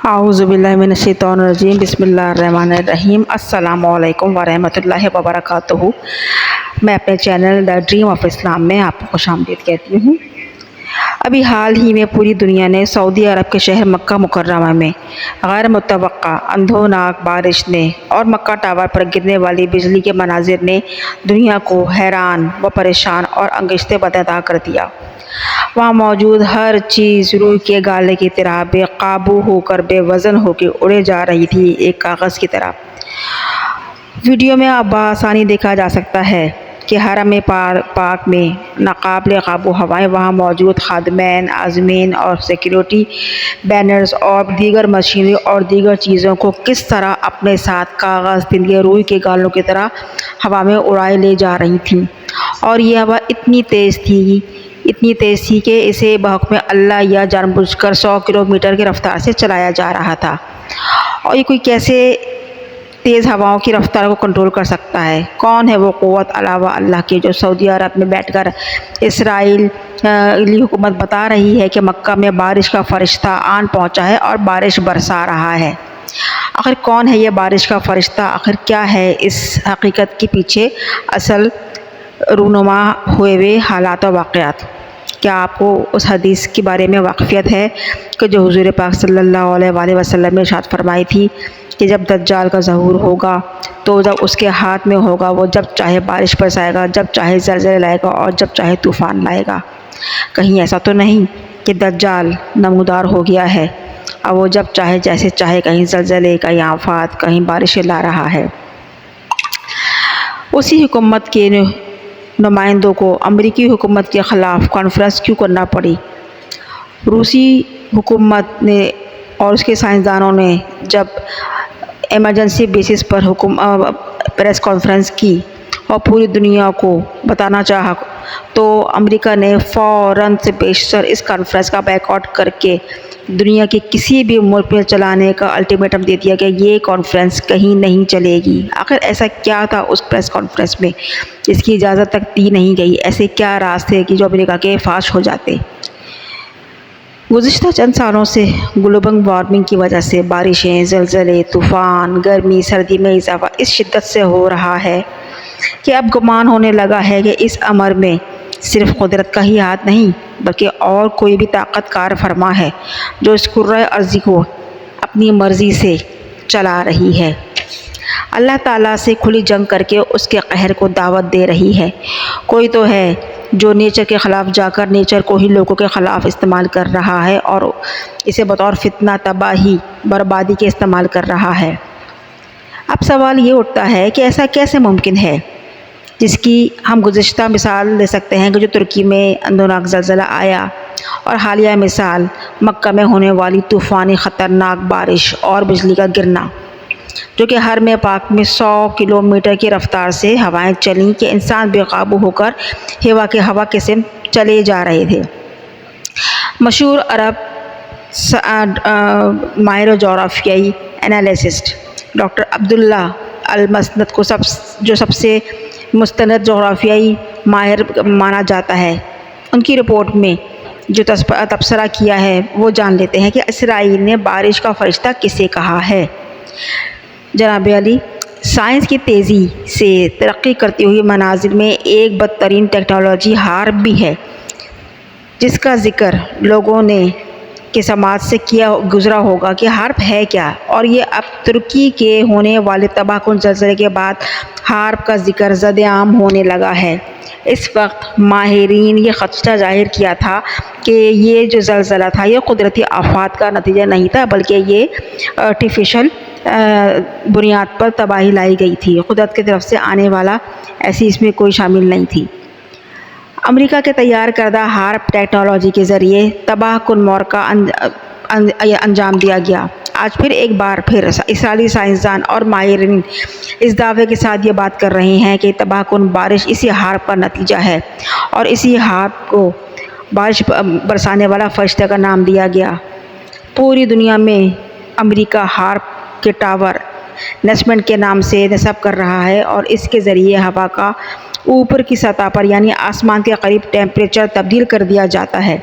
اعوذ باللہ من الشیطان الرجیم بسم اللہ الرحمن الرحیم السلام علیکم ورحمۃ اللہ وبرکاتہ۔ میں اپنے چینل دا ڈریم آف اسلام میں آپ کو خوش آمدید کہتی ہوں۔ ابھی حال ہی میں پوری دنیا نے سعودی عرب کے شہر مکہ مکرمہ میں غیر متوقع اندھوناک بارش نے اور مکہ ٹاور پر گرنے والی بجلی کے مناظر نے دنیا کو حیران و پریشان اور انگشتے بدعتا کر دیا۔ وہاں موجود ہر چیز روئی کے گالے کی طرح بے قابو ہو کر بے وزن ہو کے اڑے جا رہی تھی، ایک کاغذ کی طرح۔ ویڈیو میں اب بآسانی دیکھا جا سکتا ہے کہ حرم پاک میں ناقابل قابو ہوائیں، وہاں موجود خادمین، عازمین اور سیکیورٹی بینرز اور دیگر مشینری اور دیگر چیزوں کو کس طرح اپنے ساتھ کاغذ تندیاں روئی کے گالوں کی طرح ہوا میں اڑائے لے جا رہی تھیں۔ اور یہ ہوا اتنی تیز تھی کہ اسے بحکم اللہ یا جان بوجھ کر 100 کلومیٹر کی رفتار سے چلایا جا رہا تھا۔ اور یہ کوئی کیسے تیز ہواؤں کی رفتار کو کنٹرول کر سکتا ہے؟ کون ہے وہ قوت علاوہ اللہ کے جو سعودی عرب میں بیٹھ کر اسرائیلی حکومت بتا رہی ہے کہ مکہ میں بارش کا فرشتہ آن پہنچا ہے اور بارش برسا رہا ہے؟ آخر کون ہے یہ بارش کا فرشتہ؟ آخر کیا ہے اس حقیقت کے پیچھے اصل رونما ہوئے حالات و واقعات؟ کیا آپ کو اس حدیث کے بارے میں واقفیت ہے کہ جو حضور پاک صلی اللہ علیہ وآلہ وسلم نے ارشاد فرمائی تھی کہ جب دجال کا ظہور ہوگا تو جب اس کے ہاتھ میں ہوگا، وہ جب چاہے بارش برسائے گا، جب چاہے زلزلے لائے گا اور جب چاہے طوفان لائے گا؟ کہیں ایسا تو نہیں کہ دجال نمودار ہو گیا ہے اور وہ جب چاہے جیسے چاہے کہیں زلزلے، کہیں آفات، کہیں بارشیں لا رہا ہے؟ اسی حکومت کے نمائندوں کو امریکی حکومت کے خلاف کانفرنس کیوں کرنا پڑی؟ روسی حکومت نے اور اس کے سائنسدانوں نے جب ایمرجنسی بیسس پر پریس کانفرنس کی اور پوری دنیا کو بتانا چاہا تو امریکہ نے فوراً سے بیشتر اس کانفرنس کا بیک کر کے دنیا کے کسی بھی ملک میں چلانے کا الٹیمیٹم دے دیا کہ یہ کانفرنس کہیں نہیں چلے گی۔ آخر ایسا کیا تھا اس پریس کانفرنس میں جس کی اجازت تک دی نہیں گئی؟ ایسے کیا راز تھے کہ جو امریکہ کے فاش ہو جاتے؟ گزشتہ چند سالوں سے گلوبل وارمنگ کی وجہ سے بارشیں، زلزلے، طوفان، گرمی سردی میں اضافہ اس شدت سے ہو رہا ہے کہ اب گمان ہونے لگا ہے کہ اس امر میں صرف قدرت کا ہی ہاتھ نہیں بلکہ اور کوئی بھی طاقت کار فرما ہے جو اس کرۂ ارضی کو اپنی مرضی سے چلا رہی ہے۔ اللہ تعالیٰ سے کھلی جنگ کر کے اس کے قہر کو دعوت دے رہی ہے۔ کوئی تو ہے جو نیچر کے خلاف جا کر نیچر کو ہی لوگوں کے خلاف استعمال کر رہا ہے اور اسے بطور فتنہ، تباہی، بربادی کے استعمال کر رہا ہے۔ اب سوال یہ اٹھتا ہے کہ ایسا کیسے ممکن ہے؟ جس کی ہم گزشتہ مثال دے سکتے ہیں کہ جو ترکی میں اندھوناک زلزلہ آیا، اور حالیہ مثال مکہ میں ہونے والی طوفانی خطرناک بارش اور بجلی کا گرنا، جو کہ حرم پاک میں 100 کلومیٹر کی رفتار سے ہوائیں چلیں کہ انسان بے قابو ہو کر ہوا کے سمت چلے جا رہے تھے۔ مشہور عرب ماہر جغرافیائی انالیسسٹ ڈاکٹر عبداللہ المسند کو جو سب سے مستند جغرافیائی ماہر مانا جاتا ہے، ان کی رپورٹ میں جو تبصرہ کیا ہے وہ جان لیتے ہیں کہ اسرائیل نے بارش کا فرشتہ کسے کہا ہے۔ جناب علی، سائنس کی تیزی سے ترقی کرتی ہوئی مناظر میں ایک بدترین ٹیکنالوجی ہارپ بھی ہے، جس کا ذکر لوگوں نے کے سماعت سے گزرا ہوگا کہ ہارپ ہے کیا، اور یہ اب ترکی کے ہونے والے تباہ کن زلزلے کے بعد ہارپ کا ذکر زد عام ہونے لگا ہے۔ اس وقت ماہرین یہ خدشہ ظاہر کیا تھا کہ یہ جو زلزلہ تھا یہ قدرتی آفات کا نتیجہ نہیں تھا بلکہ یہ آرٹیفیشل بنیاد پر تباہی لائی گئی تھی، قدرت کی طرف سے آنے والا ایسی اس میں کوئی شامل نہیں تھی۔ امریکہ کے تیار کردہ ہارپ ٹیکنالوجی کے ذریعے تباہ کن معرکہ انجام دیا گیا۔ آج پھر ایک بار اسرائیلی سائنسدان اور ماہرین اس دعوے کے ساتھ یہ بات کر رہے ہیں کہ تباہ کن بارش اسی ہارپ کا نتیجہ ہے، اور اسی ہارپ کو بارش برسانے والا فرشتہ کا نام دیا گیا۔ پوری دنیا میں امریکہ ہارپ کے ٹاور نسبت کے نام سے نصب کر رہا ہے، اور اس کے ذریعے ہوا کا اوپر کی سطح پر یعنی آسمان کے قریب ٹیمپریچر تبدیل کر دیا جاتا ہے۔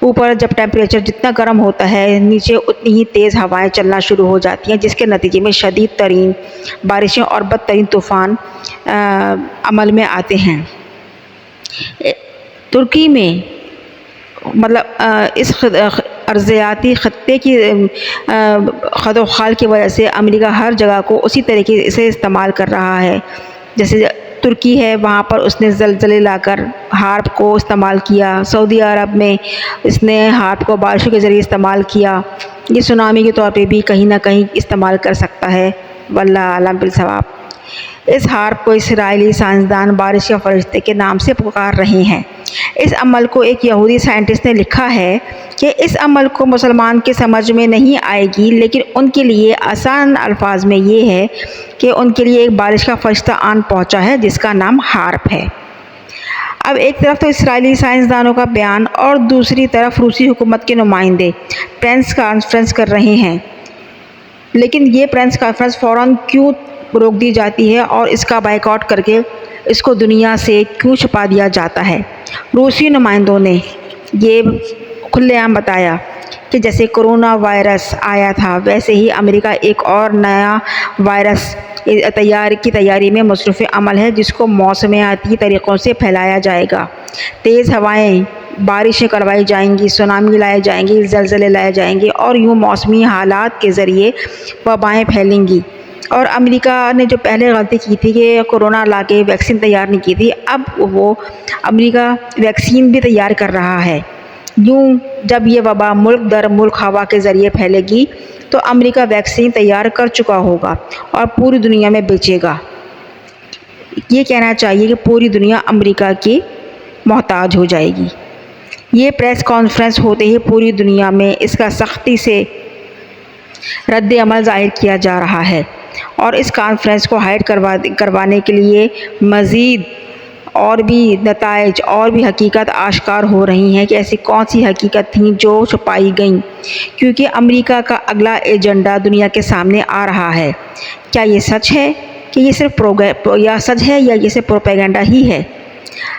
اوپر جب ٹیمپریچر جتنا گرم ہوتا ہے نیچے اتنی ہی تیز ہوائیں چلنا شروع ہو جاتی ہیں، جس کے نتیجے میں شدید ترین بارشیں اور بدترین طوفان عمل میں آتے ہیں۔ ترکی میں اس ارضیاتی خطے کی خد و خال کی وجہ سے امریکہ ہر جگہ کو اسی طریقے سے استعمال کر رہا ہے۔ جیسے ترکی ہے وہاں پر اس نے زلزلے لا کر ہارپ کو استعمال کیا، سعودی عرب میں اس نے ہارپ کو بارشوں کے ذریعے استعمال کیا، یہ سونامی کے طور پہ بھی کہیں نہ کہیں استعمال کر سکتا ہے، واللہ عالم بالصواب۔ اس ہارپ کو اسرائیلی سائنسدان بارش کے فرشتے کے نام سے پکار رہے ہیں۔ اس عمل کو ایک یہودی سائنٹسٹ نے لکھا ہے کہ اس عمل کو مسلمان کے سمجھ میں نہیں آئے گی، لیکن ان کے لیے آسان الفاظ میں یہ ہے کہ ان کے لیے ایک بارش کا فرشتہ آن پہنچا ہے جس کا نام ہارپ ہے۔ اب ایک طرف تو اسرائیلی سائنسدانوں کا بیان اور دوسری طرف روسی حکومت کے نمائندے پریس کانفرنس کر رہے ہیں، لیکن یہ پریس کانفرنس فوراً کیوں روک دی جاتی ہے اور اس کا بائیکاٹ کر کے اس کو دنیا سے کیوں چھپا دیا جاتا ہے؟ روسی نمائندوں نے یہ کھلے عام بتایا کہ جیسے کرونا وائرس آیا تھا ویسے ہی امریکہ ایک اور نیا وائرس کی تیاری میں مصروف عمل ہے، جس کو موسمیاتی طریقوں سے پھیلایا جائے گا۔ تیز ہوائیں، بارشیں کروائی جائیں گی، سونامی لائے جائیں گی، زلزلے لائے جائیں گے اور یوں موسمی حالات کے ذریعے وبائیں پھیلیں گی۔ اور امریکہ نے جو پہلے غلطی کی تھی کہ کرونا لا کے ویکسین تیار نہیں کی تھی، اب وہ امریکہ ویکسین بھی تیار کر رہا ہے۔ یوں جب یہ وبا ملک در ملک ہوا کے ذریعے پھیلے گی تو امریکہ ویکسین تیار کر چکا ہوگا اور پوری دنیا میں بیچے گا۔ یہ کہنا چاہیے کہ پوری دنیا امریکہ کی محتاج ہو جائے گی۔ یہ پریس کانفرنس ہوتے ہی پوری دنیا میں اس کا سختی سے رد عمل ظاہر کیا جا رہا ہے، اور اس کانفرنس کو ہائیڈ کروانے کے لیے مزید اور بھی نتائج اور بھی حقیقت آشکار ہو رہی ہیں کہ ایسی کون سی حقیقت تھیں جو چھپائی گئیں، کیونکہ امریکہ کا اگلا ایجنڈا دنیا کے سامنے آ رہا ہے۔ کیا یہ سچ ہے کہ یہ صرف یہ صرف پروپیگنڈا ہی ہے؟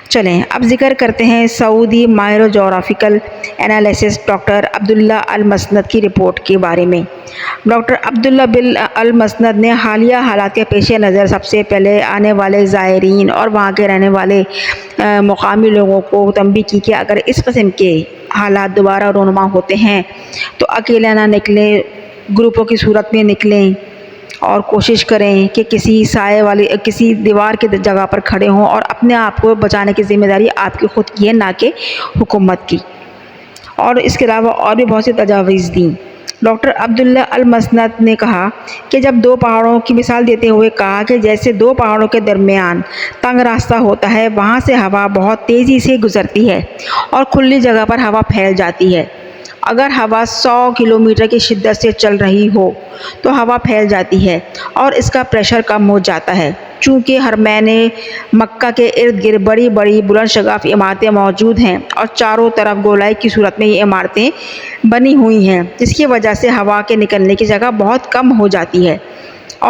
چلیں اب ذکر کرتے ہیں سعودی ماہر جغرافیکل انالیسس ڈاکٹر عبداللہ المسند کی رپورٹ کے بارے میں۔ ڈاکٹر عبداللہ المسند نے حالیہ حالات کے پیش نظر سب سے پہلے آنے والے زائرین اور وہاں کے رہنے والے مقامی لوگوں کو تنبیہ کی کہ اگر اس قسم کے حالات دوبارہ رونما ہوتے ہیں تو اکیلے نہ نکلیں، گروپوں کی صورت میں نکلیں اور کوشش کریں کہ کسی دیوار کی جگہ پر کھڑے ہوں، اور اپنے آپ کو بچانے کی ذمہ داری آپ کی خود کی ہے، نہ کہ حکومت کی۔ اور اس کے علاوہ اور بھی بہت سی تجاویز دیں۔ ڈاکٹر عبداللہ المسند نے کہا کہ جب دو پہاڑوں کی مثال دیتے ہوئے کہا کہ جیسے دو پہاڑوں کے درمیان تنگ راستہ ہوتا ہے، وہاں سے ہوا بہت تیزی سے گزرتی ہے اور کھلی جگہ پر ہوا پھیل جاتی ہے۔ اگر ہوا 100 کلومیٹر کی شدت سے چل رہی ہو تو ہوا پھیل جاتی ہے اور اس کا پریشر کم ہو جاتا ہے۔ چونکہ حرمین مکہ کے ارد گرد بڑی بڑی بلند شگاف عمارتیں موجود ہیں اور چاروں طرف گولائی کی صورت میں یہ عمارتیں بنی ہوئی ہیں، جس کی وجہ سے ہوا کے نکلنے کی جگہ بہت کم ہو جاتی ہے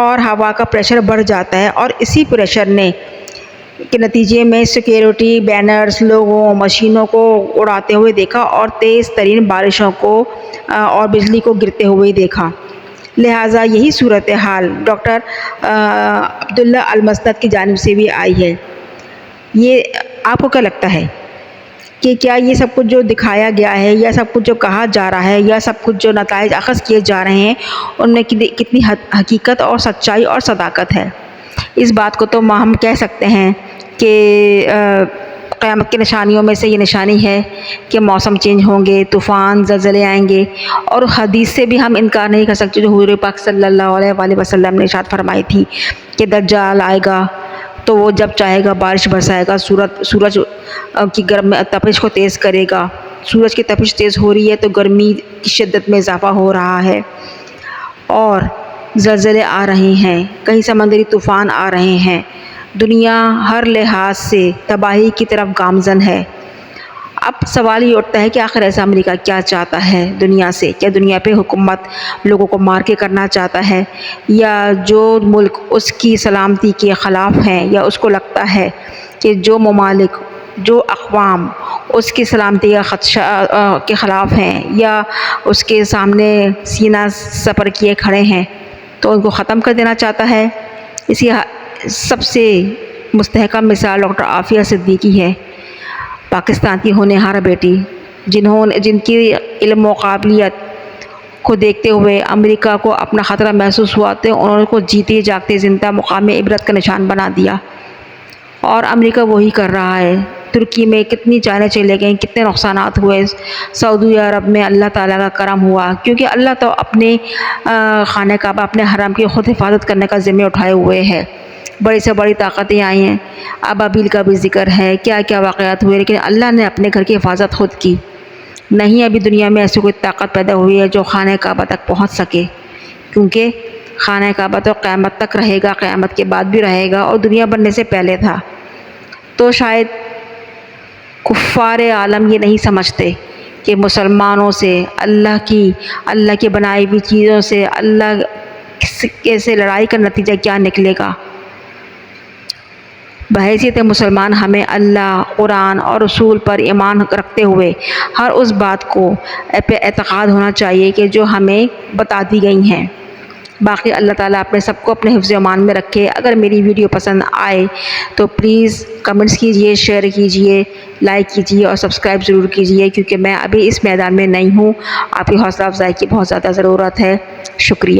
اور ہوا کا پریشر بڑھ جاتا ہے، اور اسی پریشر کے نتیجے میں سیکیورٹی بینرز لوگوں مشینوں کو اڑاتے ہوئے دیکھا اور تیز ترین بارشوں کو اور بجلی کو گرتے ہوئے دیکھا۔ لہٰذا یہی صورتحال ڈاکٹر عبداللہ المسند کی جانب سے بھی آئی ہے۔ یہ آپ کو کیا لگتا ہے کہ کیا یہ سب کچھ جو دکھایا گیا ہے یا سب کچھ جو کہا جا رہا ہے یا سب کچھ جو نتائج اخذ کیے جا رہے ہیں ان میں کتنی حقیقت اور سچائی اور صداقت ہے؟ اس بات کو تو ہم کہہ سکتے ہیں کہ قیامت کی نشانیوں میں سے یہ نشانی ہے کہ موسم چینج ہوں گے، طوفان زلزلے آئیں گے، اور حدیث سے بھی ہم انکار نہیں کر سکتے جو حضور پاک صلی اللہ علیہ وآلہ وسلم نے ارشاد فرمائی تھی کہ دجال آئے گا تو وہ جب چاہے گا بارش برسائے گا، سورج کی تپش کو تیز کرے گا، سورج کی تپش تیز ہو رہی ہے تو گرمی کی شدت میں اضافہ ہو رہا ہے، اور زلزلے آ رہے ہیں، کئی سمندری طوفان آ رہے ہیں، دنیا ہر لحاظ سے تباہی کی طرف گامزن ہے۔ اب سوال یہ اٹھتا ہے کہ آخر ایسا امریکہ کیا چاہتا ہے دنیا سے؟ کیا دنیا پہ حکومت لوگوں کو مار کے کرنا چاہتا ہے، یا جو ملک اس کی سلامتی کے خلاف ہیں، یا اس کو لگتا ہے کہ جو ممالک جو اقوام اس کی سلامتی کا خدشہ کے خلاف ہیں یا اس کے سامنے سینہ سپر کیے کھڑے ہیں تو ان کو ختم کر دینا چاہتا ہے۔ اسی سب سے مستحکم مثال ڈاکٹر عافیہ صدیقی ہے، پاکستان کی ہونہار بیٹی، جن کی علم و قابلیت کو دیکھتے ہوئے امریکہ کو اپنا خطرہ محسوس ہوا تو انہوں نے کو جیتے جاگتے زندہ مقام عبرت کا نشان بنا دیا، اور امریکہ وہی کر رہا ہے۔ ترکی میں کتنی جانیں چلے گئیں، کتنے نقصانات ہوئے، سعودی عرب میں اللہ تعالیٰ کا کرم ہوا، کیونکہ اللہ تو اپنے خانہ کعبہ، اپنے حرم کی خود حفاظت کرنے کا ذمہ اٹھائے ہوئے ہے۔ بڑی سے بڑی طاقتیں آئی ہیں، ابابیل کا بھی ذکر ہے، کیا کیا واقعات ہوئے، لیکن اللہ نے اپنے گھر کی حفاظت خود کی۔ نہیں ابھی دنیا میں ایسی کوئی طاقت پیدا ہوئی ہے جو خانہ کعبہ تک پہنچ سکے، کیونکہ خانہ کعبہ تو قیامت تک رہے گا، قیامت کے بعد بھی رہے گا، اور دنیا بننے سے پہلے تھا۔ تو شاید کفار عالم یہ نہیں سمجھتے کہ مسلمانوں سے اللہ کی بنائی ہوئی چیزوں سے اللہ کیسے لڑائی کا نتیجہ کیا نکلے گا۔ بحیثیت مسلمان ہمیں اللہ، قرآن اور رسول پر ایمان رکھتے ہوئے ہر اس بات کو پہ اعتقاد ہونا چاہیے کہ جو ہمیں بتا دی گئی ہیں۔ باقی اللہ تعالیٰ اپنے سب کو اپنے حفظ و امان میں رکھے۔ اگر میری ویڈیو پسند آئے تو پلیز کمنٹس کیجئے، شیئر کیجئے، لائک کیجئے اور سبسکرائب ضرور کیجئے، کیونکہ میں ابھی اس میدان میں نہیں ہوں، آپ کی حوصلہ افزائی کی بہت زیادہ ضرورت ہے۔ شکریہ۔